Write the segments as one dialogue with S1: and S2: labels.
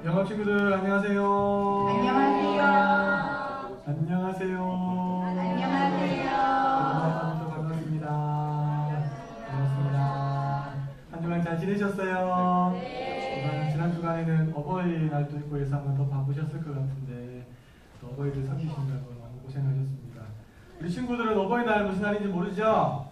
S1: 영어 친구들 안녕하세요.
S2: 안녕하세요.
S1: 안녕하세요.
S2: 안녕하세요.
S1: 반갑습니다. 반갑습니다. 한 주간 잘 지내셨어요?
S2: 네.
S1: 지난 주간에는 어버이날도 있고 해서 한번 더 바쁘셨을 것 같은데 또 어버이들 섬기시느라고 너무 고생하셨습니다. 우리 친구들은 어버이날 무슨 날인지 모르죠?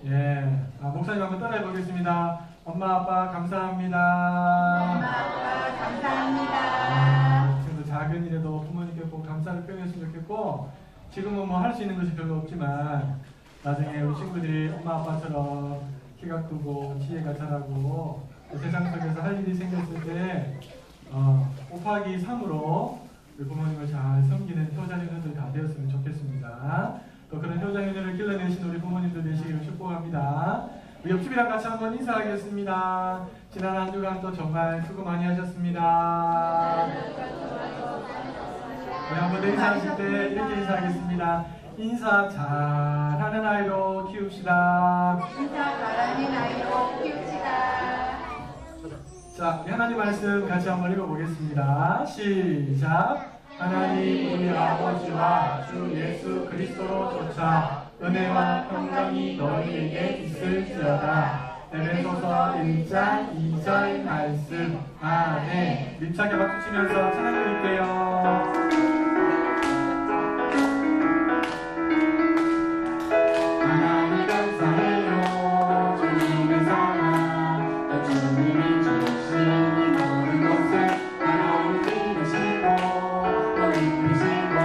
S1: 예. 목사님 한번 따라해 보겠습니다. 엄마 아빠 감사합니다.
S2: 엄마 아빠 감사합니다.
S1: 친구들 작은 일에도 부모님께 꼭 감사를 표현했으면 좋겠고, 지금은 뭐 할 수 있는 것이 별로 없지만 나중에 우리 친구들이 엄마 아빠처럼 키가 크고 지혜가 자라고 세상 속에서 할 일이 생겼을 때 곱하기 3으로 우리 부모님을 잘 섬기는 효자효녀들이 다 되었으면 좋겠습니다. 또 그런 효자효녀를 길러내신 우리 부모님들 되시기를 축복합니다. 우리 옆집이랑 같이 한번 인사하겠습니다. 지난 한 주간 또 정말 수고 많이 하셨습니다. 우리 한번 인사하실 때 이렇게 인사하겠습니다. 인사 잘하는 아이로 키웁시다.
S2: 인사 잘하는 아이로 키웁시다.
S1: 자, 우리 하나님 말씀 같이 한번 읽어보겠습니다. 시작. 하나님 우리 아버지와 주 예수 그리스도로 조차 은혜와 평강이 너희에게 있을지어다. 에베소서 1장 2절 말씀. 아멘. 밀착에 박수 치면서 찬양드릴게요. 하나님 감사해요. 주님의 사랑 또 주님이 주신 이 모든 것을 하나님 기르시고 또 이끄시고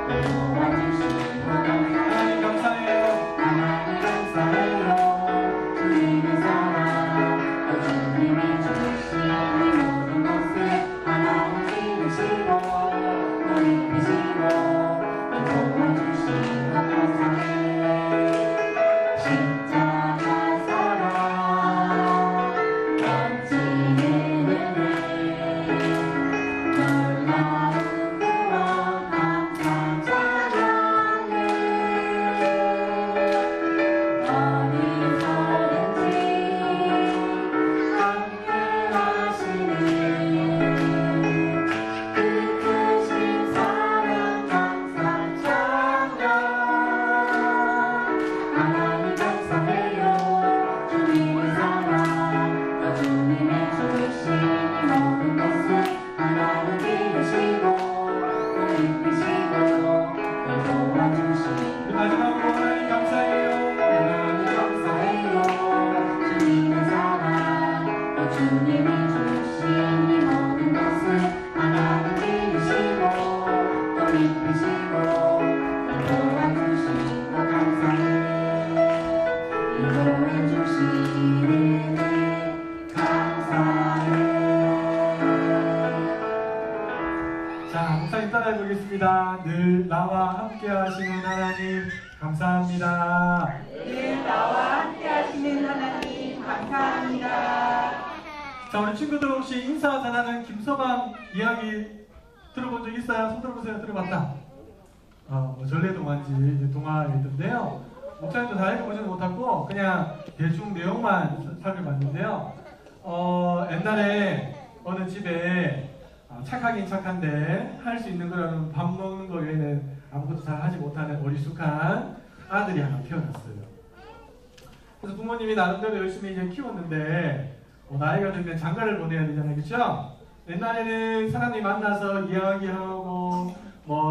S1: 내 도와주시고 하나님 감사해요. 하나님 감사해요. 주님의 사랑 또 주님이 주신 이 모든 것을 하나님 기르시고 또 이끄시고 내 도와주시고 감사해. 십자가 사랑 멋진 은혜 놀라운 구원 감사 찬양해. 어디서든지 함께 하시는 그 크신 사랑 감사 찬양. 하나님 감사해요. 주님의 사랑 또 주님의 주신 이 모든 것을 하나님 기르시고 또 이끄시고 또 도와주시고 마지막으로 하나님 감사해요. 하나님 감사해요. 주님의 사랑 또 주님이 주신 이 모든 것을 하나님 기르시고 또 이끄시고 또 도와주시고 감사해. 이루어 주시는 은혜 감사해. 자, 목사님 따라해 보겠습니다. 늘 나와 함께 하시는 하나님 감사합니다.
S2: 늘 나와 함께 하시는 하나님 감사합니다.
S1: 자, 우리 친구들 혹시 인사 잘하는 김서방 이야기 들어본 적 있어요? 손 들어보세요. 들어봤다. 전래동화인지 이제 동화였던데요. 목사님도 다 읽어보지는 못하고 그냥 대충 내용만 살펴봤는데요. 옛날에 어느 집에 착하긴 착한데 할 수 있는 거라는 밥 먹는 거 외에는 아무것도 잘 하지 못하는 어리숙한 아들이 하나 태어났어요. 그래서 부모님이 나름대로 열심히 이제 키웠는데 나이가 들면 장가를 보내야 되잖아요, 그렇죠? 옛날에는 사람이 만나서 이야기하고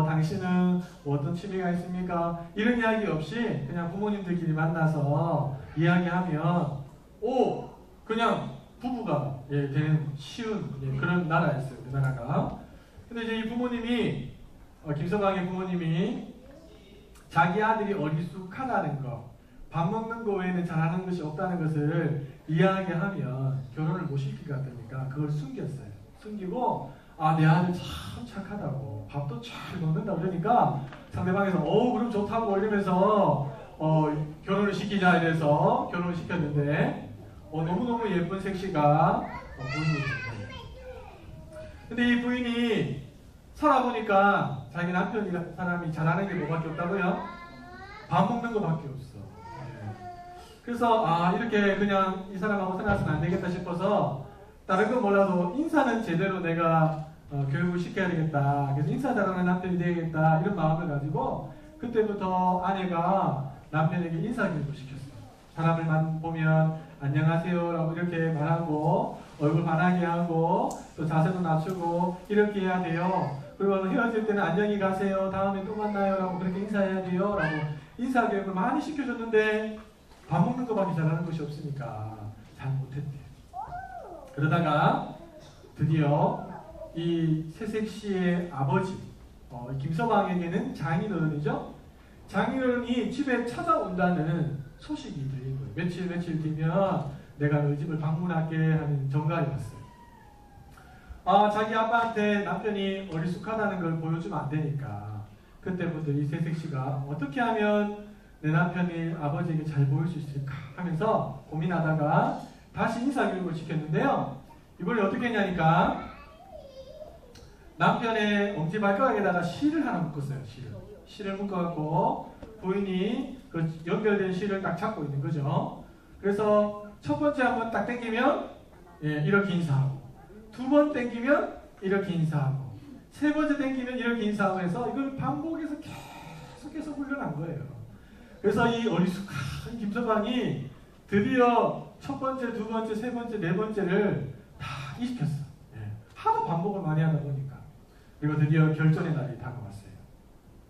S1: 당신은 어떤 취미가 있습니까? 이런 이야기 없이 그냥 부모님들끼리 만나서 이야기하면 그냥 부부가 되는 쉬운 그런 나라였어요, 그 나라가. 근데 이제 이 부모님이 김서방의 부모님이 자기 아들이 어리숙하다는 거, 밥 먹는 거 외에는 잘하는 것이 없다는 것을 이야기하면 결혼을 못 시킬 것 같으니까 그걸 숨겼어요. 숨기고 내 아들 참 착하다고 밥도 잘 먹는다고 그러니까 상대방에서 그럼 좋다고 이러면서 결혼을 시키자 이래서 결혼을 시켰는데 너무너무 예쁜 색시가 부인이 됐어요. 근데 이 부인이 살아보니까 자기 남편이 사람이 잘하는 게 뭐밖에 없다고요? 밥 먹는 거밖에 없어. 그래서 이렇게 그냥 이 사람하고 살아서는 안 되겠다 싶어서 다른 건 몰라도 인사는 제대로 내가 교육을 시켜야 되겠다. 그래서 인사 잘하는 남편이 되겠다. 이런 마음을 가지고 그때부터 아내가 남편에게 인사 교육을 시켰어요. 사람을 보면 안녕하세요라고 이렇게 말하고 얼굴 반하게 하고 또 자세도 낮추고 이렇게 해야 돼요. 그리고 헤어질 때는 안녕히 가세요. 다음에 또 만나요라고 그렇게 인사해야 돼요. 라고 인사 교육을 많이 시켜줬는데 밥 먹는 것밖에 잘하는 것이 없으니까 잘 못했대요. 그러다가 드디어 이 새색 씨의 아버지 김서방에게는 장인어른이죠. 장인어른이 집에 찾아온다는 소식이 들린 거예요. 며칠 뒤면 내가 너희 집을 방문할게 하는 전가가 왔어요. 자기 아빠한테 남편이 어리숙하다는 걸 보여주면 안 되니까 그때부터 이 새색 씨가 어떻게 하면 내 남편이 아버지에게 잘 보일 수 있을까 하면서 고민하다가 다시 인사교육을 시켰는데요. 이걸 어떻게 했냐니까 남편의 엄지발가락에다가 실을 하나 묶었어요. 실을 묶어갖고 부인이 그 연결된 실을 딱 잡고 있는 거죠. 그래서 첫 번째 한번 딱 당기면 이렇게 인사하고 두 번 당기면 이렇게 인사하고 세 번째 당기면 이렇게 인사하고 해서 이걸 반복해서 계속해서 훈련한 거예요. 그래서 이 어리숙한 김서방이 드디어 첫 번째, 두 번째, 세 번째, 네 번째를 다 익혔어. 하도 반복을 많이 하다 보니까. 그리고 드디어 결전의 날이 다가왔어요.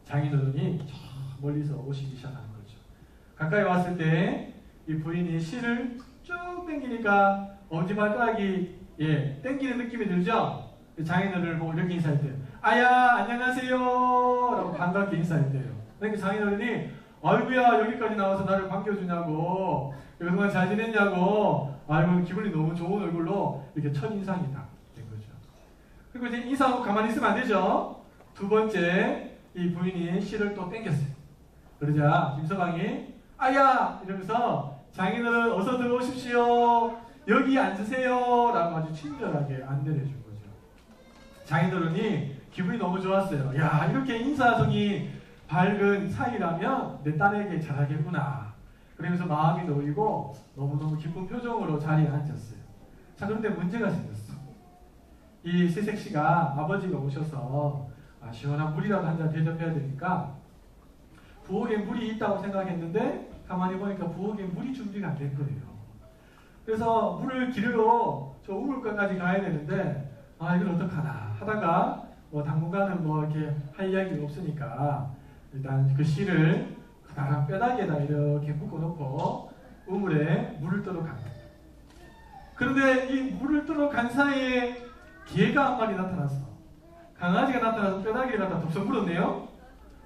S1: 장인어른이 저 멀리서 오시기 시작하는 거죠. 가까이 왔을 때 이 부인이 실을 쭉 당기니까 엄지발가락이 당기는 느낌이 들죠? 장인어른을 보고 이렇게 인사했대요. 아야 안녕하세요 라고 반갑게 인사했대요. 그러니까 장인어른이 아이고야 여기까지 나와서 나를 반겨주냐고 그동안 잘 지냈냐고 아이고 기분이 너무 좋은 얼굴로 이렇게 첫인상이 딱 된 거죠. 그리고 이제 인사하고 가만히 있으면 안 되죠. 두 번째 이 부인이 실을 또 당겼어요. 그러자 김서방이 아야 이러면서 장인어른 어서 들어오십시오 여기 앉으세요 라고 아주 친절하게 안내를 해준 거죠. 장인어른이 기분이 너무 좋았어요. 야 이렇게 인사성이 밝은 사이라면 내 딸에게 잘하겠구나. 그러면서 마음이 놓이고 너무너무 기쁜 표정으로 자리에 앉았어요. 자 그런데 문제가 생겼어. 이 새색 씨가 아버지가 오셔서 시원한 물이라도 한 잔 대접해야 되니까 부엌에 물이 있다고 생각했는데 가만히 보니까 부엌에 물이 준비가 안 된 거예요. 그래서 물을 기르러 저 우물가까지 가야 되는데 이걸 어떡하나 하다가 당분간은 이렇게 할 이야기가 없으니까 일단 그 실을 가다가 뼈다귀에다 이렇게 묶어놓고 우물에 물을 뜨러 간 거예요. 그런데 이 물을 뜨러 간 사이에 개가 한 마리 나타났어. 강아지가 나타나서 뼈다귀를 갖다 덥석 물었네요.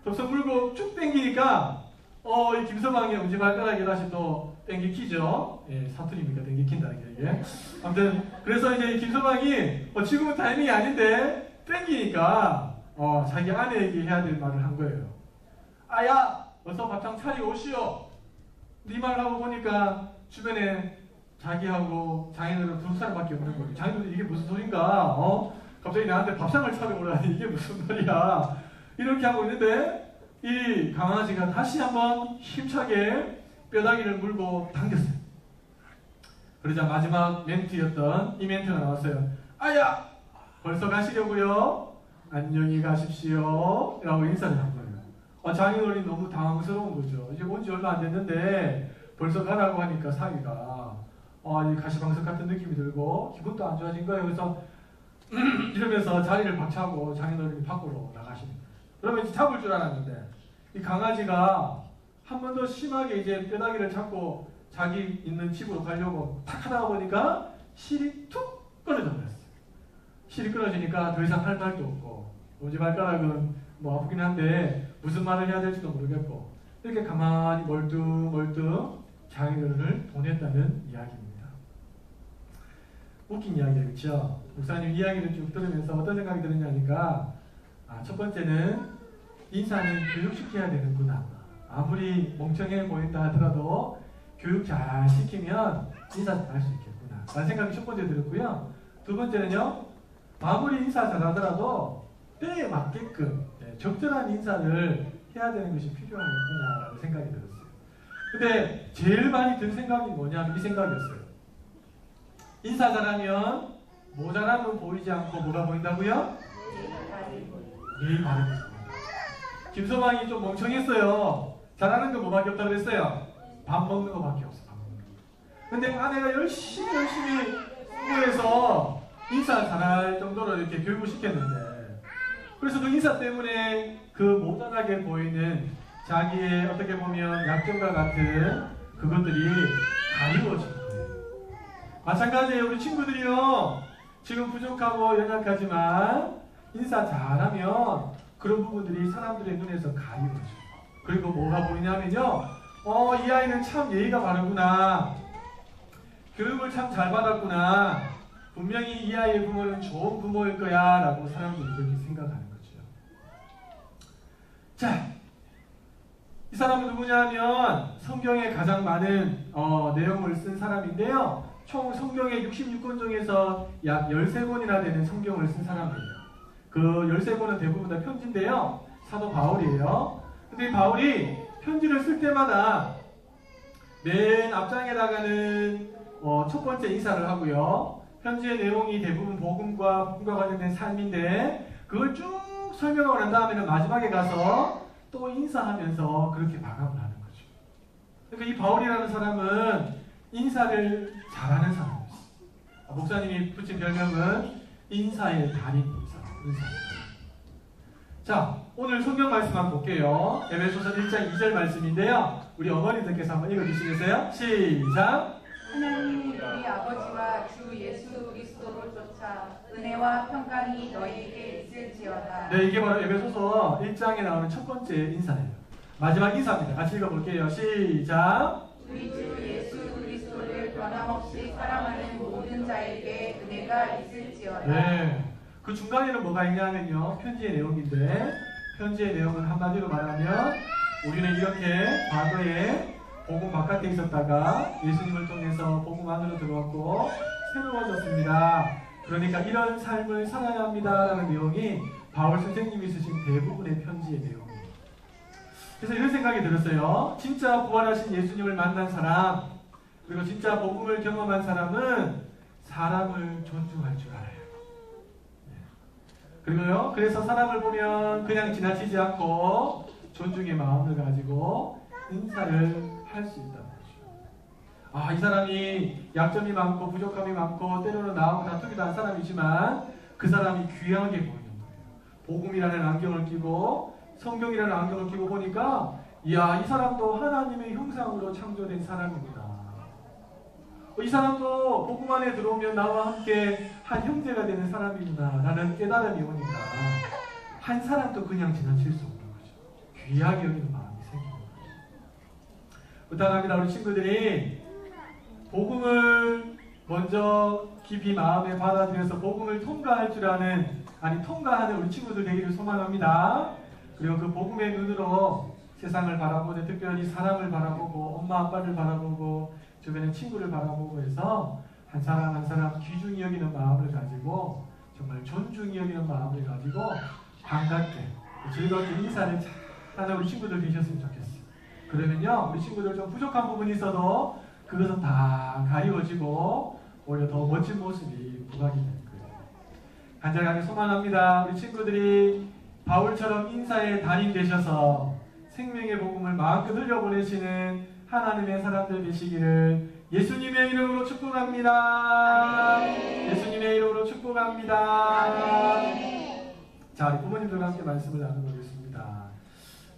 S1: 덥석 물고 쭉 당기니까 이 김서방의 엄지발가락에 다시 또 당기키죠. 사투리니까 당기킨다는 게 이게. 아무튼 그래서 이제 김서방이 지금은 타이밍이 아닌데 당기니까 자기 아내에게 해야 될 말을 한 거예요. 아야 어서 밥상 차리고 오시오. 네 말하고 보니까 주변에 자기하고 장인어른 두 사람밖에 없는 거예요. 장인어른 이게 무슨 소린가? 갑자기 나한테 밥상을 차려오라니 이게 무슨 말이야? 이렇게 하고 있는데 이 강아지가 다시 한번 힘차게 뼈다귀를 물고 당겼어요. 그러자 마지막 멘트였던 이 멘트가 나왔어요. 아야 벌써 가시려고요? 안녕히 가십시오 라고 인사를 한 거예요. 장인어른이 너무 당황스러운 거죠. 이제 온 지 얼마 안 됐는데 벌써 가라고 하니까 사위가 가시방석 같은 느낌이 들고 기분도 안 좋아진 거예요. 그래서 이러면서 자리를 박차고 장인어른이 밖으로 나가십니다. 그러면 이제 잡을 줄 알았는데 이 강아지가 한 번 더 심하게 이제 뼈다귀를 잡고 자기 있는 집으로 가려고 탁 하다가 보니까 실이 툭 끊어져 버렸어요. 실이 끊어지니까 더 이상 할 말도 없고 엄지발가락은 아프긴 한데 무슨 말을 해야 될지도 모르겠고 이렇게 가만히 멀뚱멀뚱 장인어른을 보냈다는 이야기입니다. 웃긴 이야기예요. 그렇죠? 목사님 이야기를 쭉 들으면서 어떤 생각이 드느냐니까 첫 번째는 인사는 교육시켜야 되는구나. 아무리 멍청해 보인다 하더라도 교육 잘 시키면 인사 잘 할 수 있겠구나 라는 생각이 첫 번째 들었고요. 두 번째는요. 아무리 인사 잘하더라도 때에 맞게끔 적절한 인사를 해야 되는 것이 필요하겠구나 라는 생각이 들었어요. 근데 제일 많이 든 생각이 뭐냐면 이 생각이었어요. 인사 잘하면 모자람은 보이지 않고 뭐가 보인다고요? 예의 바르게 보인다. 김서방이 좀 멍청했어요. 잘하는 거 뭐밖에 없다고 그랬어요? 밥 먹는 거밖에 없어. 밥 먹는 거. 근데 아내가 열심히 수고해서 인사 잘할 정도로 이렇게 교육을 시켰는데, 그래서 그 인사 때문에 그 모자라게 보이는 자기의 어떻게 보면 약점과 같은 그것들이 가리워진 거예요. 마찬가지예요. 우리 친구들이요, 지금 부족하고 연약하지만 인사 잘하면 그런 부분들이 사람들의 눈에서 가리워져요. 그리고 뭐가 보이냐면요, 이 아이는 참 예의가 바르구나, 교육을 참 잘 받았구나, 분명히 이 아이의 부모는 좋은 부모일 거야 라고 사람들이 그렇게 생각하는 거죠. 자, 이 사람은 누구냐면 성경에 가장 많은 내용을 쓴 사람인데요, 총 성경의 66권 중에서 약 13권이나 되는 성경을 쓴 사람이에요. 그 13권은 대부분 다 편지인데요, 사도 바울이에요. 근데 이 바울이 편지를 쓸 때마다 맨 앞장에다가는 첫 번째 인사를 하고요, 편지의 내용이 대부분 복음과 관련된 삶인데 그걸 쭉 설명하고 난 다음에는 마지막에 가서 또 인사하면서 그렇게 마감을 하는 거죠. 그러니까 이 바울이라는 사람은 인사를 잘하는 사람이었어요. 목사님이 붙인 별명은 인사의 달인 인사입니다. 자, 오늘 성경 말씀 한번 볼게요. 에베소서 1장 2절 말씀인데요, 우리 어머니들께서 한번 읽어주시겠어요? 시작!
S2: 하나님 우리 아버지와 주 예수 그리스도를 쫓아 은혜와 평강이 너희에게 있을지어다.
S1: 네, 이게 바로 에베소서 1장에 나오는 첫 번째 인사예요. 마지막 인사입니다. 같이 읽어볼게요. 시작!
S2: 우리 주 예수 그리스도를 변함없이 사랑하는 모든 자에게 은혜가 있을지어다.
S1: 네, 그 중간에는 뭐가 있냐면요, 편지의 내용인데, 편지의 내용은 한마디로 말하면 우리는 이렇게 과거에 복음 바깥에 있었다가 예수님을 통해서 복음 안으로 들어왔고 새로워졌습니다. 그러니까 이런 삶을 살아야 합니다라는 내용이 바울 선생님이 쓰신 대부분의 편지의 내용이에요. 그래서 이런 생각이 들었어요. 진짜 부활하신 예수님을 만난 사람, 그리고 진짜 복음을 경험한 사람은 사람을 존중할 줄 알아요. 그리고요, 그래서 사람을 보면 그냥 지나치지 않고 존중의 마음을 가지고 인사를 할 수 있다는 거죠. 이 사람이 약점이 많고 부족함이 많고 때로는 나하고 다투기도 한 사람이지만 그 사람이 귀하게 보이는 거예요. 복음이라는 안경을 끼고 성경이라는 안경을 끼고 보니까, 이야, 이 사람도 하나님의 형상으로 창조된 사람입니다. 이 사람도 복음 안에 들어오면 나와 함께 한 형제가 되는 사람이구나 라는 깨달음이 오니까 한 사람도 그냥 지나칠 수 없는 거죠. 귀하게 여기는 마음이 생기는 거죠. 부탁합니다. 우리 친구들이 복음을 먼저 깊이 마음에 받아들여서 복음을 통과할 줄 아는, 통과하는 우리 친구들 되기를 소망합니다. 그리고 그 복음의 눈으로 세상을 바라보는, 특별히 사람을 바라보고 엄마 아빠를 바라보고 주변의 친구를 바라보고 해서 한 사람 한 사람 귀중히 여기는 마음을 가지고, 정말 존중히 여기는 마음을 가지고 반갑게 즐겁게 인사를 잘하는 우리 친구들 되셨으면 좋겠어요. 그러면요, 우리 친구들 좀 부족한 부분이 있어도 그것은 다 가리워지고 오히려 더 멋진 모습이 부각이 될 거예요. 간절하게 소망합니다. 우리 친구들이 바울처럼 인사의 달인 되셔서 생명의 복음을 마음껏 흘려보내시는 하나님의 사람들 되시기를 예수님의 이름으로 축복합니다. 아멘. 예수님의 이름으로 축복합니다. 아멘. 자, 우리 부모님들과 함께 말씀을 나눠보겠습니다.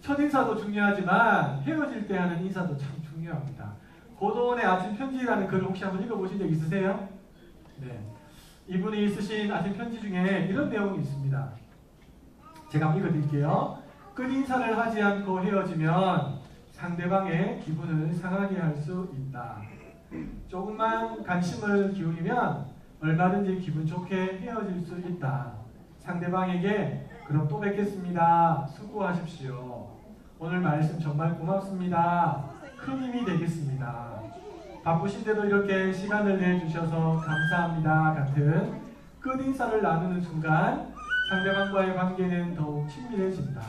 S1: 첫 인사도 중요하지만 헤어질 때 하는 인사도 참 중요합니다. 고도원의 아침 편지라는 글을 혹시 한번 읽어보신 적 있으세요? 네, 이분이 쓰신 아침 편지 중에 이런 내용이 있습니다. 제가 한번 읽어드릴게요. 끝인사를 하지 않고 헤어지면 상대방의 기분을 상하게 할 수 있다. 조금만 관심을 기울이면 얼마든지 기분 좋게 헤어질 수 있다. 상대방에게 그럼 또 뵙겠습니다. 수고하십시오. 오늘 말씀 정말 고맙습니다. 큰 힘이 되겠습니다. 바쁘신데도 이렇게 시간을 내주셔서 감사합니다. 같은 끝인사를 나누는 순간 상대방과의 관계는 더욱 친밀해진다.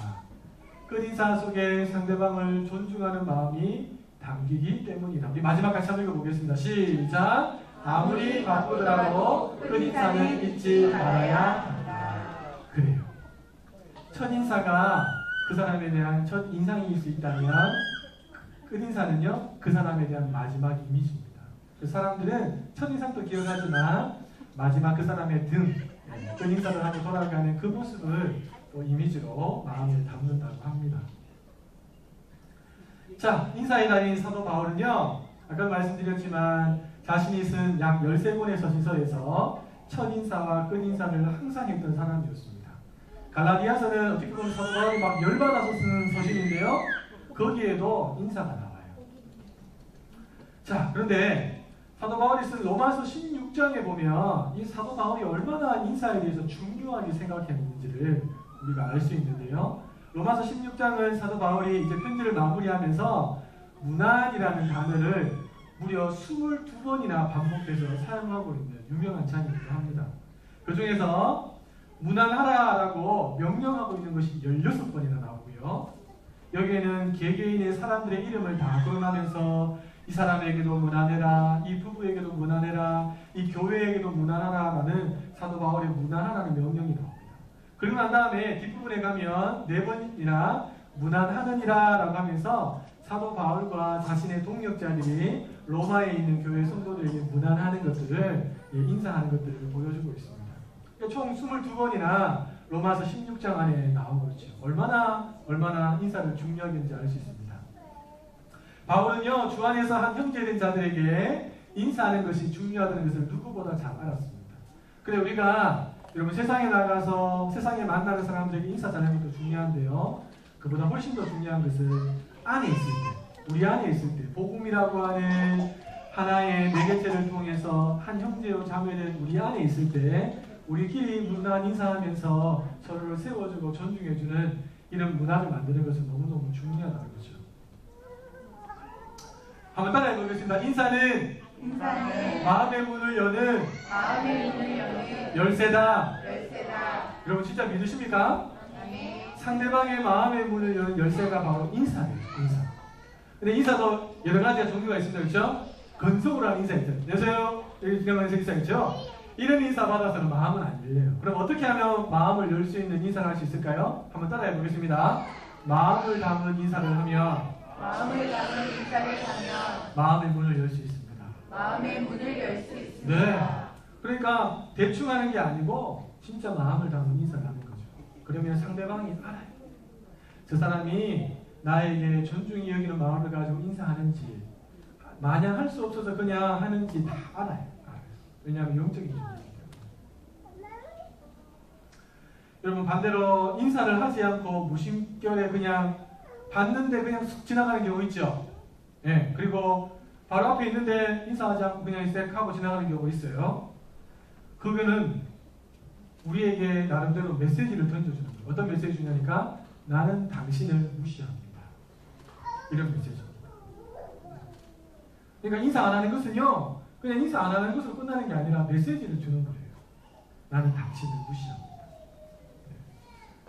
S1: 끝인사 속에 상대방을 존중하는 마음이 담기기 때문이다. 우리 마지막 같이 한번 읽어보겠습니다. 시작! 아무리 바쁘더라도 끝인사는 잊지 말아야 한다. 그래요. 첫인사가 그 사람에 대한 첫 인상일 수 있다면 끝인사는요, 그 사람에 대한 마지막 이미지입니다. 그 사람들은 첫인상도 기억하지만 마지막 그 사람의 등, 끝인사를 하고 돌아가는 그 모습을 또 이미지로 마음에 담는다고 합니다. 자, 인사에 달인 사도 바울은요, 아까 말씀드렸지만 자신이 쓴 약 13권의 서신서에서 첫인사와 끝인사를 항상 했던 사람이었습니다. 갈라디아서는 어떻게 보면 사도 바울이 막 열받아서 쓰는 서신인데요, 거기에도 인사가 나와요. 자, 그런데 사도 바울이 쓴 로마서 16장에 보면 이 사도 바울이 얼마나 인사에 대해서 중요하게 생각했는지를 우리가 알 수 있는데요. 로마서 16장은 사도 바울이 이제 편지를 마무리하면서 문안이라는 단어를 무려 22번이나 반복해서 사용하고 있는 유명한 장이기도 합니다. 그 중에서 문안하라라고 명령하고 있는 것이 16번이나 나오고요. 여기에는 개개인의 사람들의 이름을 다 거론하면서 이 사람에게도 문안해라, 이 부부에게도 문안해라, 이 교회에게도 문안하라라는 사도 바울의 문안하라는 명령이 나옵니다. 그리고 난 다음에 뒷부분에 가면 4번이나 문안하느니라 라고 하면서 사도 바울과 자신의 동역자들이 로마에 있는 교회 성도들에게 문안하는 것들을, 인사하는 것들을 보여주고 있습니다. 그러니까 총 22번이나 로마서 16장 안에 나오고 있죠. 얼마나 인사를 중요하게 했는지 알 수 있습니다. 바울은요, 주 안에서 한 형제된 자들에게 인사하는 것이 중요하다는 것을 누구보다 잘 알았습니다. 그래, 우리가 여러분 세상에 나가서 세상에 만나는 사람들에게 인사 잘하는 것도 중요한데요, 그보다 훨씬 더 중요한 것은 안에 있을 때, 우리 안에 있을 때, 복음이라고 하는 하나의 매개체를 통해서 한 형제요 자매된 우리 안에 있을 때 우리끼리 문안 인사하면서 서로를 세워주고 존중해주는 이런 문화를 만드는 것은 너무너무 중요하다는 거죠. 한번 따라해 보겠습니다. 인사는 마음의 문을 여는 열쇠다. 여러분 진짜 믿으십니까? 상대방의 마음의 문을 여는 열쇠가 바로 인사예요. 인사. 근데 인사도 여러 가지가 종류가 있습니다. 그렇죠? 건성으로 하는 인사 있죠. 안녕하세요. 여기 기념하는 인사 있죠? 이런 인사 받아서는 마음은 안 열려요. 그럼 어떻게 하면 마음을 열 수 있는 인사를 할 수 있을까요? 한번 따라해 보겠습니다. 마음을 담은 인사를 하면 마음의 문을 열 수 있습니다. 네. 그러니까 대충 하는 게 아니고 진짜 마음을 담은 인사를 하는 거죠. 그러면 상대방이 알아요. 저 사람이 나에게 존중히 여기는 마음을 가지고 인사하는지, 마냥 할 수 없어서 그냥 하는지 다 알아요. 왜냐하면 영적인 존재이기 때문에. 여러분 반대로 인사를 하지 않고 무심결에 그냥 봤는데 그냥 쑥 지나가는 경우 있죠. 예, 그리고 바로 앞에 있는데 인사하지 않고 그냥 쓱 하고 지나가는 경우가 있어요. 그거는 우리에게 나름대로 메시지를 던져주는 거예요. 어떤 메시지 주냐니까 나는 당신을 무시합니다. 이런 메시지입니다. 그러니까 인사 안 하는 것은요, 그냥 인사 안 하는 것으로 끝나는 게 아니라 메시지를 주는 거예요. 나는 당신을 무시합니다.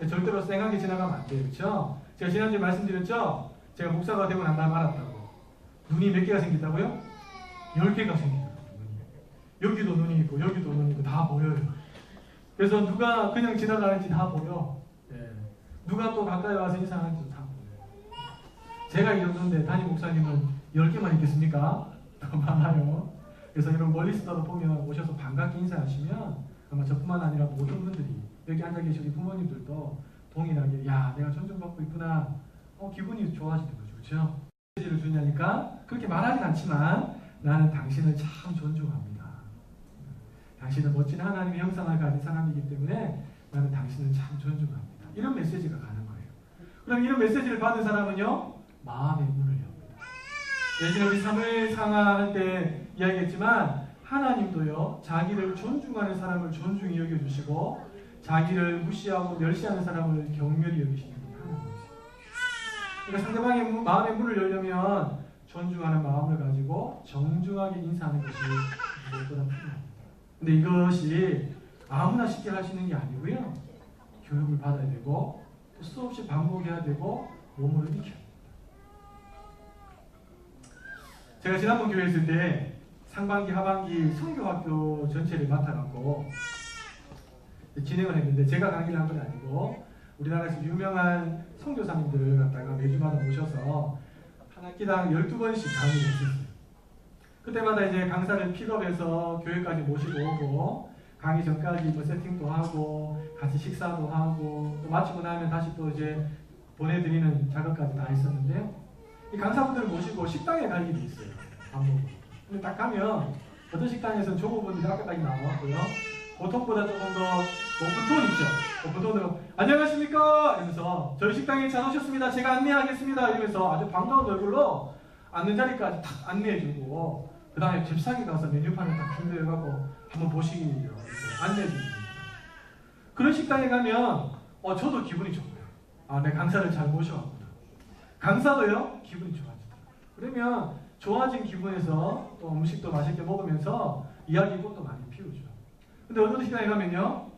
S1: 네. 절대로 쌩하게 지나가면 안 돼요. 그렇죠? 제가 지난주에 말씀드렸죠? 제가 목사가 되고 난 다음에 알았다고. 눈이 몇 개가 생겼다고요? 10개가 생기더라고요. 여기도 눈이 있고 여기도 눈이 있고 다 보여요. 그래서 누가 그냥 지나가는지 다 보여. 네. 누가 또 가까이 와서 인사하는지도 다 보여요. 제가 이 정도인데 담임 목사님은 10개만 있겠습니까? 더 많아요. 그래서 이런 멀리서도 보면 오셔서 반갑게 인사하시면 아마 저뿐만 아니라 모든 분들이 여기 앉아 계신 부모님들도 동일하게 야 내가 존중받고 있구나, 기분이 좋아지는 거죠. 그렇죠? 메시지를 주냐니까 그렇게 말하진 않지만 나는 당신을 참 존중합니다. 당신은 멋진 하나님의 형상을 가진 사람이기 때문에 나는 당신을 참 존중합니다. 이런 메시지가 가는 거예요. 그럼 이런 메시지를 받은 사람은요, 마음의 문을 엽니다. 예전에 우리 사무엘상하 할 때 이야기했지만 하나님도요, 자기를 존중하는 사람을 존중히 여겨주시고 자기를 무시하고 멸시하는 사람을 경멸히 여기시는 분이 하나님이세요. 그러니까 상대방의 마음의 문을 열려면 존중하는 마음을 가지고 정중하게 인사하는 것이 무엇보다 필요합니다. 근데 이것이 아무나 쉽게 할 수 있는 게 아니고요, 교육을 받아야 되고 또 수없이 반복해야 되고 몸으로 익혀야 됩니다. 제가 지난번 교회 있을 때 상반기, 하반기 선교학교 전체를 맡아갖고 진행을 했는데 제가 강의를 한 건 아니고 우리나라에서 유명한 선교사님들을 갖다가 매주마다 모셔서 한 학기당 12번씩 강의를 했었어요. 그때마다 이제 강사를 픽업해서 교회까지 모시고 오고 강의 전까지 뭐 세팅도 하고 같이 식사도 하고 또 마치고 나면 다시 또 이제 보내드리는 작업까지 다 했었는데요. 이 강사분들을 모시고 식당에 갈 일이 있어요. 밥 먹고. 근데 딱 가면 어떤 식당에서는 종업원들이 아까까지 나왔고요. 보통보다 조금 더 높은 톤 있죠. 높은 톤으로 안녕하십니까 이러면서 저희 식당에 잘 오셨습니다. 제가 안내하겠습니다 이러면서 아주 반가운 얼굴로 앉는 자리까지 탁 안내해주고 그 다음에 잽싸게 가서 메뉴판을 딱 준비해가고 한번 보시기로 안내해줍니다. 그런 식당에 가면 저도 기분이 좋고요. 아, 내 강사를 잘 모셔왔구나. 강사도요 기분이 좋아지다. 그러면 좋아진 기분에서 또 음식도 맛있게 먹으면서 이야기꽃도 많이 피우죠. 근데 어느 식당에 가면요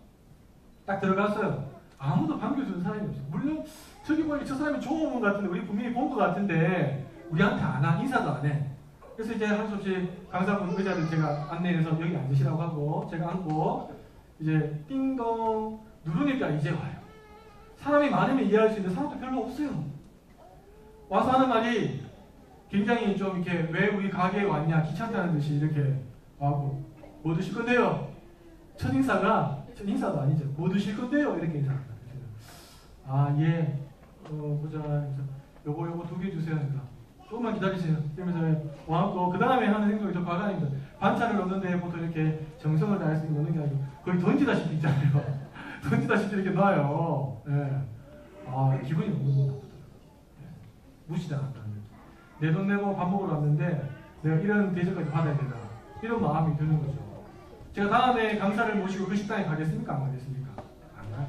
S1: 딱 들어갔어요. 아무도 반겨주는 사람이 없어요. 물론 저기 보니 저 사람이 좋은 분 같은데 우리 분명히 본 것 같은데 우리한테 안 하, 인사도 안 해. 그래서 이제 할 수 없이 강사분 의자를 제가 안내해서 여기 앉으시라고 하고 제가 앉고 이제 띵동 누르니까 이제 와요. 사람이 많으면 이해할 수 있는데 사람도 별로 없어요. 와서 하는 말이 굉장히 좀 이렇게 왜 우리 가게에 왔냐 귀찮다는 듯이 이렇게 와고 뭐 드실 건데요? 첫인사도 아니죠. 뭐 드실 건데요? 이렇게 인사합니다. 아, 예. 보자. 그래서 요거 2개 주세요. 그러니까 조금만 기다리세요. 이러면서 와갖고 그 다음에 하는 행동이 더 과감합니다. 반찬을 넣는데 보통 이렇게 정성을 다해서 넣는 게 아니고 거의 던지다시피 있잖아요. 던지다시피 이렇게 놔요. 예. 아, 기분이 너무 나쁘더라고요. 예. 무시당한다는 느낌. 내 돈 내고 밥 먹으러 왔는데 내가 이런 대접까지 받아야 되나. 이런 마음이 드는 거죠. 제가 다음에 강사를 모시고 그 식당에 가겠습니까? 안 가겠습니까? 안 가요.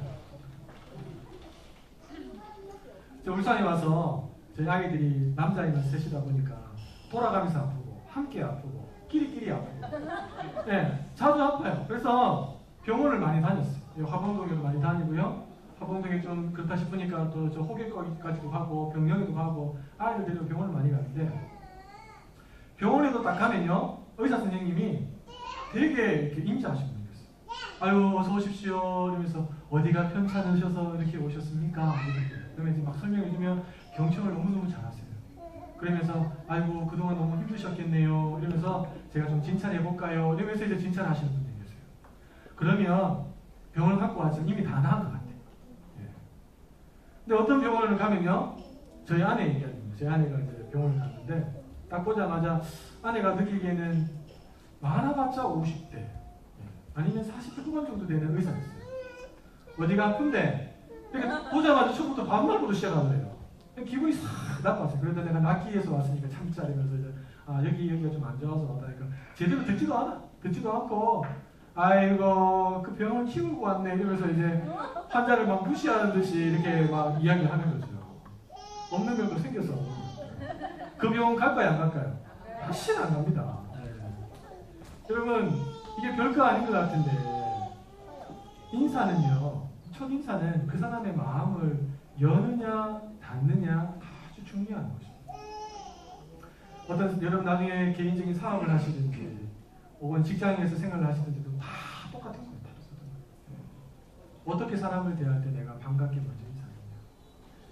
S1: 저 울산에 와서 저희 아이들이 남자아이만 셋이다 보니까 돌아가면서 아프고 함께 아프고 끼리끼리 아프고 네, 자주 아파요. 그래서 병원을 많이 다녔어요. 화봉동에도 많이 다니고요. 화봉동에 좀 그렇다 싶으니까 또 저 호객까지도 가고 병영에도 가고 아이들 데리고 병원을 많이 가는데 병원에도 딱 가면요 의사 선생님이 되게 이렇게 인자하신 분이었어요. 아유 어서 오십시오 이러면서 어디가 편찮으셔서 이렇게 오셨습니까? 그러면서 막 설명해주면 경청을 너무너무 잘하세요. 그러면서 아이고 그동안 너무 힘드셨겠네요 이러면서 제가 좀 진찰해볼까요? 이러면서 이제 진찰하시는 분들이 계세요. 그러면 병을 갖고 와서 이미 다 나은 것 같아요. 예. 근데 어떤 병원을 가면요 저희 아내 얘기합니다. 저희 아내가 이제 병원을 갔는데 딱 보자마자 아내가 느끼기에는 많아봤자 50대 아니면 40대 후반 정도 되는 의사였어요. 어디가 아픈데 그러니까 보자마자 처음부터 반말부터 시작하더래요. 기분이 싹 나빴어요. 그런데 내가 낫기위해서 왔으니까 참자 이러면서 이제 여기가 좀 안 좋아서 왔다니까 제대로 듣지도 않아. 듣지도 않고 아이고 그 병을 키우고 왔네 이러면서 이제 환자를 막 무시하는 듯이 이렇게 막 이야기하는 거죠. 없는 병도 생겨서 그 병원 갈까요 안 갈까요? 다시는 안 갑니다. 여러분 이게 별거 아닌 것 같은데 인사는요 첫인사는 그 사람의 마음을 여느냐 닫느냐 아주 중요한 것입니다. 어떤 여러분 나중에 개인적인 사업을 하시든지 혹은 직장에서 생활을 하시든지도 다 똑같은 거예요. 어떻게 사람을 대할 때 내가 반갑게 먼저 인사하느냐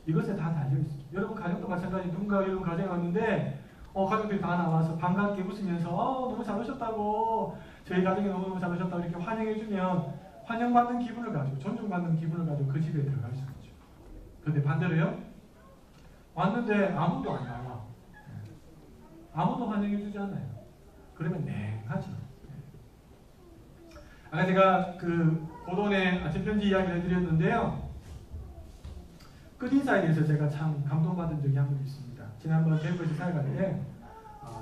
S1: 이것에 다 달려있습니다. 여러분 가정도 마찬가지. 누군가 여러분 가정에 왔는데 가족들이 다 나와서 반갑게 웃으면서 너무 잘 오셨다고 저희 가정이 너무너무 잘 오셨다고 이렇게 환영해주면 환영받는 기분을 가지고 존중받는 기분을 가지고 그 집에 들어갈 수 있죠. 그런데 반대로요 왔는데 아무도 안 나와 아무도 환영해주지 않아요. 그러면 냉하죠. 아까 제가 그 고돈의 아침 편지 이야기를 해드렸는데요 끝인사에 대해서 제가 참 감동받은 적이 한 번 있습니다. 지난번 대구에서 사역할 때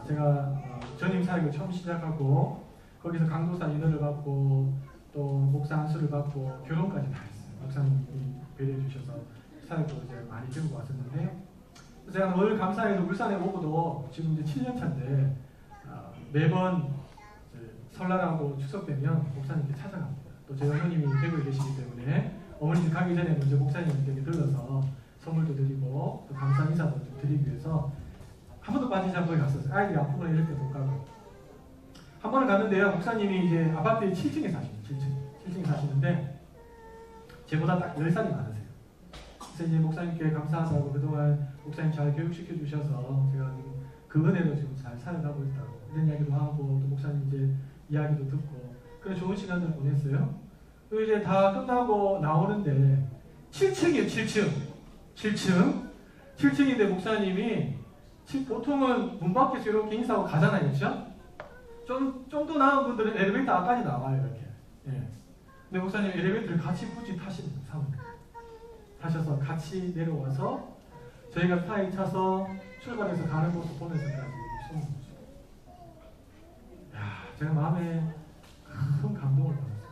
S1: 제가 전임 사역을 처음 시작하고 거기서 강도사 인허를 받고 또 목사 안수를 받고 결혼까지 다 했어요. 목사님이 배려해 주셔서 사역도 이제 많이 들고 왔었는데요. 그래서 제가 늘 감사해서 울산에 오고도 지금 이제 7년 차인데 매번 설날하고 추석 되면 목사님께 찾아갑니다. 또 제 어머님이 대구에 계시기 때문에 어머님 가기 전에 먼저 목사님께 들러서 선물도 드리고 또 감사 인사도 좀 드리기 위해서 한 번도 빠지지 않고 갔었어요. 아이들이 아프거나 이럴 때 못 가고. 한 번을 갔는데요. 목사님이 이제 아파트 7층에 사십니다. 7층에 사시는데 제보다 딱 10살이 많으세요. 그래서 이제 목사님께 감사하다고 그동안 목사님 잘 교육시켜 주셔서 제가 그 은혜로 지금 잘 살아가고 있다고 이런 이야기도 하고 또 목사님 이제 이야기도 듣고 그런 좋은 시간을 보냈어요. 그리고 이제 다 끝나고 나오는데 7층이에요. 7층. 7층인데 목사님이 보통은 문 밖에서 이렇게 인사하고 가잖아요. 그렇죠? 좀 더 나은 분들은 엘리베이터 앞까지 나와요. 이렇게. 예. 근데 목사님 엘리베이터를 같이 굳이 타십니다. 사모님. 타셔서 같이 내려와서 저희가 타에 차서 출발해서 가는 모습 보면서까지 손을 보시고 제가 마음에 큰 감동을 받았습니다.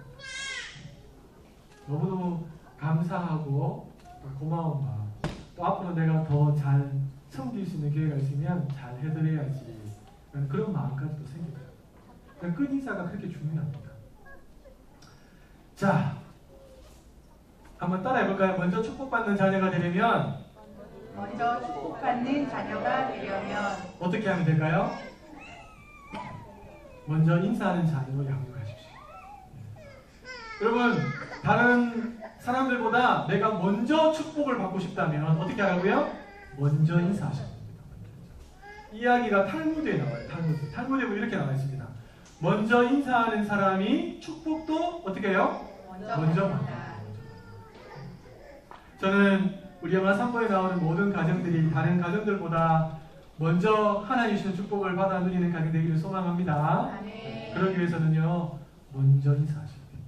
S1: 너무너무 감사하고 고마운 마음 또 앞으로 내가 더 잘 섬길 수 있는 기회가 있으면 잘 해드려야지 그런 마음까지도 생기더라고요. 끝인사가 그렇게 중요합니다. 자, 한번 따라해볼까요? 먼저 축복받는 자녀가 되려면 어떻게 하면 될까요? 먼저 인사하는 자녀로 양육하십시오. 여러분, 다른 사람들보다 내가 먼저 축복을 받고 싶다면 어떻게 하라고요? 먼저 인사하셔야 됩니다. 이야기가 탈무드에 나와요. 탈무드에 보면 이렇게 나와 있습니다. 먼저 인사하는 사람이 축복도 어떻게 해요? 먼저 받아요. 저는 우리 영화 3부에 나오는 모든 가정들이 다른 가정들보다 먼저 하나님 주시는 축복을 받아 누리는 가정 되기를 소망합니다. 그러기 위해서는요, 먼저 인사하셔야 돼요.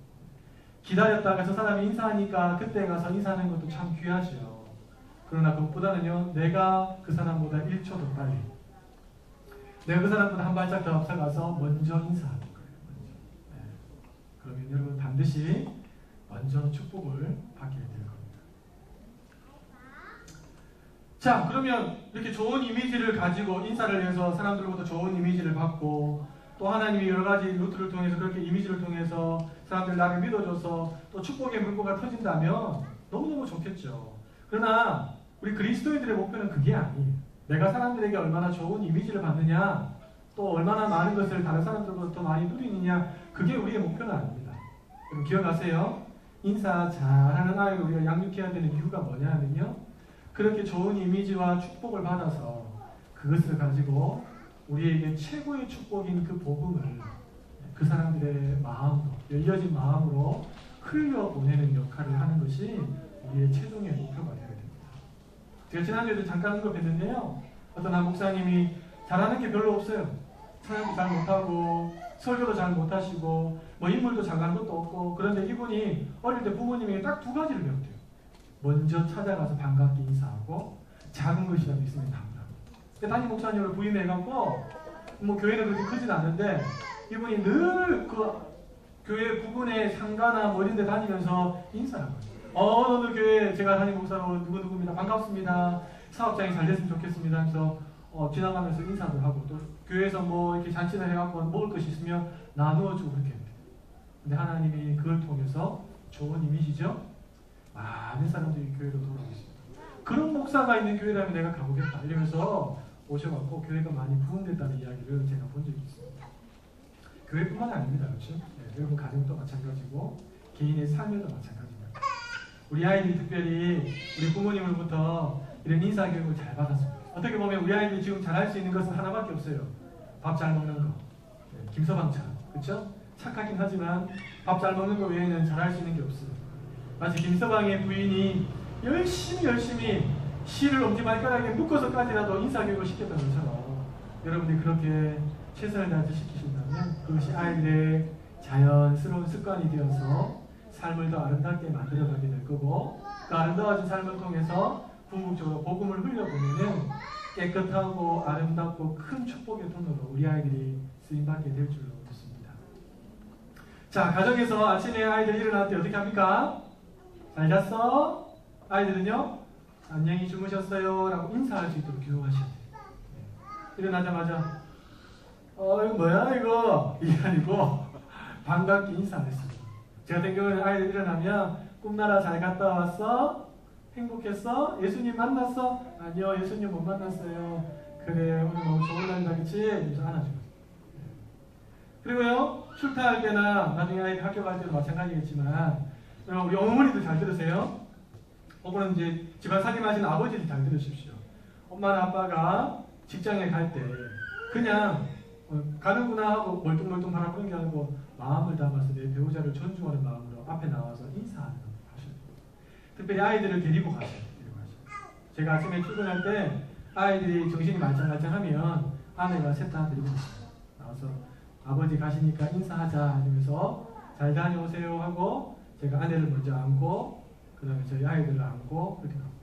S1: 기다렸다가 저 사람이 인사하니까 그때 가서 인사하는 것도 참 귀하죠. 그러나 그것보다는요, 내가 그 사람보다 1초 더 빨리, 내가 그 사람보다 한 발짝 더 앞서가서 먼저 인사하는 거예요. 먼저. 네. 그러면 여러분 반드시 먼저 축복을 받게 될 겁니다. 자, 그러면 이렇게 좋은 이미지를 가지고 인사를 해서 사람들로부터 좋은 이미지를 받고 또 하나님이 여러 가지 루트를 통해서 그렇게 이미지를 통해서 사람들 나를 믿어줘서 또 축복의 물꼬가 터진다면 너무너무 좋겠죠. 그러나 우리 그리스도인들의 목표는 그게 아니에요. 내가 사람들에게 얼마나 좋은 이미지를 받느냐, 또 얼마나 많은 것을 다른 사람들보다 더 많이 누리느냐, 그게 우리의 목표는 아닙니다. 여러분 기억하세요. 인사 잘하는 아이를 우리가 양육해야 되는 이유가 뭐냐면요, 그렇게 좋은 이미지와 축복을 받아서 그것을 가지고 우리에게 최고의 축복인 그 복음을 그 사람들의 마음으로, 열려진 마음으로 흘려보내는 역할을 하는 것이 우리의 최종의 목표가 되어야 됩니다. 제가 지난주에도 잠깐 언급했는데요. 어떤 한 목사님이 잘하는 게 별로 없어요. 찬양도 잘 못하고 설교도 잘 못하시고 뭐 인물도 잘난 것도 없고, 그런데 이분이 어릴 때 부모님에게 딱 두 가지를 배웠대요. 먼저 찾아가서 반갑게 인사하고 작은 것이라도 있으면 감사하고. 담임 목사님을 부임해갖고 뭐 교회는 그렇게 크진 않은데 이분이 늘 그 교회 부근의 상가나 뭐 이런 데 다니면서 인사를 하거든요. 어느 교회 제가 담임 목사로 누구누구입니다. 반갑습니다. 사업장이 잘 됐으면 좋겠습니다. 그래서 지나가면서 인사도 하고, 또 교회에서 뭐 이렇게 잔치를 해갖고 먹을 것이 있으면 나누어주고 그렇게 해요. 근데 하나님이 그걸 통해서 좋은 이미지죠. 많은 사람들이 교회로 돌아오고 있습니다. 그런 목사가 있는 교회라면 내가 가보겠다 이러면서 오셔갖고 교회가 많이 부흥됐다는 이야기를 제가 본 적이 있습니다. 교회뿐만 아닙니다. 그렇죠? 네, 여러분 가정도 마찬가지고 개인의 삶에도 마찬가지입니다. 우리 아이들이 특별히 우리 부모님으로부터 이런 인사 교육을 잘 받았습니다. 어떻게 보면 우리 아이들이 지금 잘할 수 있는 것은 하나밖에 없어요. 밥 잘 먹는 거. 네, 김서방처럼. 그렇죠? 착하긴 하지만 밥 잘 먹는 거 외에는 잘할 수 있는 게 없어요. 마치 김서방의 부인이 열심히 실을 엄지발가락에 묶어서까지라도 인사교육을 시켰던 것처럼 여러분들이 그렇게 최선을 다해서 시키신다면 그것이 아이들의 자연스러운 습관이 되어서 삶을 더 아름답게 만들어가게 될 거고, 그 아름다워진 삶을 통해서 궁극적으로 복음을 흘려보내는 깨끗하고 아름답고 큰 축복의 통로로 우리 아이들이 쓰임받게 될 줄로 믿습니다. 자, 가정에서 아침에 아이들 일어날 때 어떻게 합니까? 잘 잤어? 아이들은요, 안녕히 주무셨어요 라고 인사할 수 있도록 교육하셔야 돼요. 네. 일어나자마자 이거 뭐야 이거? 이게 아니고 반갑게 인사를 했어요. 제 같은 경우는 아이들 일어나면 꿈나라 잘 갔다 왔어? 행복했어? 예수님 만났어? 아니요, 예수님 못 만났어요. 그래, 오늘 너무 좋은 날이다 그치? 그래서 안아줘요. 네. 그리고요, 출타할 때나 나중에 아이 학교 갈 때도 마찬가지겠지만, 우리 어머니들 잘 들으세요. 어머니는 이제 집안 살림하시는 아버지들 잘 들으십시오. 엄마나 아빠가 직장에 갈 때 그냥 가는구나 하고 멀뚱멀뚱 바라보는 게 아니고 마음을 담아서 내 배우자를 존중하는 마음으로 앞에 나와서 인사하는 거 하셔야 돼요. 특별히 아이들을 데리고 가셔야 돼요. 제가 아침에 출근할 때 아이들이 정신이 말짱말짱하면 아내가 셋 다 데리고 나와서 아버지 가시니까 인사하자 이러면서 잘 다녀오세요 하고 제가 아내를 먼저 안고 그 다음에 저희 아이들을 안고 이렇게 갑니다.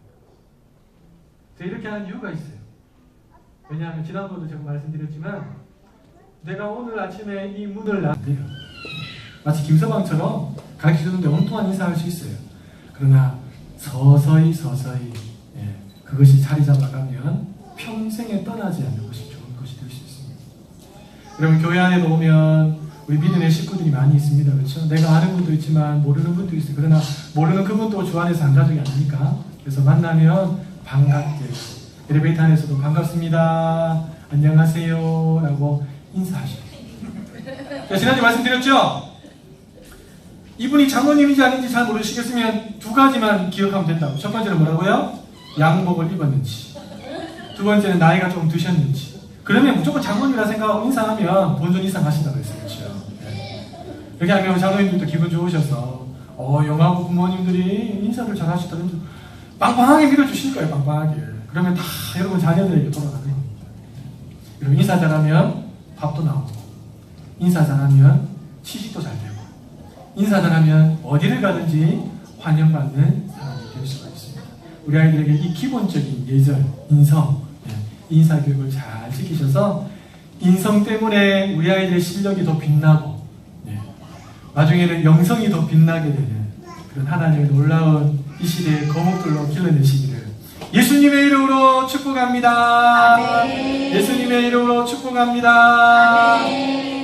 S1: 제가 이렇게 하는 이유가 있어요. 왜냐하면 지난번도 제가 말씀드렸지만 내가 오늘 아침에 이 문을 놔요. 마치 김서방처럼 가르쳐주는데 엉뚱한 인사할 수 있어요. 그러나 서서히 예, 그것이 자리 잡아가면 평생에 떠나지 않는 것이 좋은 것이 될 수 있습니다. 여러분 교회 안에 오면 우리 믿음의 식구들이 많이 있습니다. 그렇죠? 내가 아는 분도 있지만 모르는 분도 있어요. 그러나 모르는 그분도 주 안에서 한 가족이 아닙니까? 그래서 만나면 반갑게 엘리베이터 안에서도 반갑습니다. 안녕하세요 라고 인사하시고 지난주에 말씀드렸죠? 이분이 장로님인지 아닌지 잘 모르시겠으면 두 가지만 기억하면 된다고. 첫 번째는 뭐라고요? 양복을 입었는지, 두 번째는 나이가 좀 드셨는지. 그러면 무조건 장로님이라 생각하고 인사하면 본전 이상 하신다고 했어요. 그렇죠? 네. 이렇게 하면 장로님들도 기분 좋으셔서 영화부 부모님들이 인사를 잘 하시다면 빵빵하게 밀어주실 거예요. 빵빵하게. 그러면 다 여러분 자녀들에게 돌아가는 겁니다. 여러분 인사 잘하면 밥도 나오고, 인사 잘하면 취직도 잘 되고, 인사 잘하면 어디를 가든지 환영받는 사람이 될 수가 있습니다. 우리 아이들에게 이 기본적인 예절, 인성, 인사 교육을 잘 지키셔서 인성 때문에 우리 아이들의 실력이 더 빛나고 나중에는 영성이 더 빛나게 되는 그런 하나님의 놀라운 이 시대의 거목들로 길러내시기를 예수님의 이름으로 축복합니다.
S2: 아멘.
S1: 예수님의 이름으로 축복합니다.
S2: 아멘.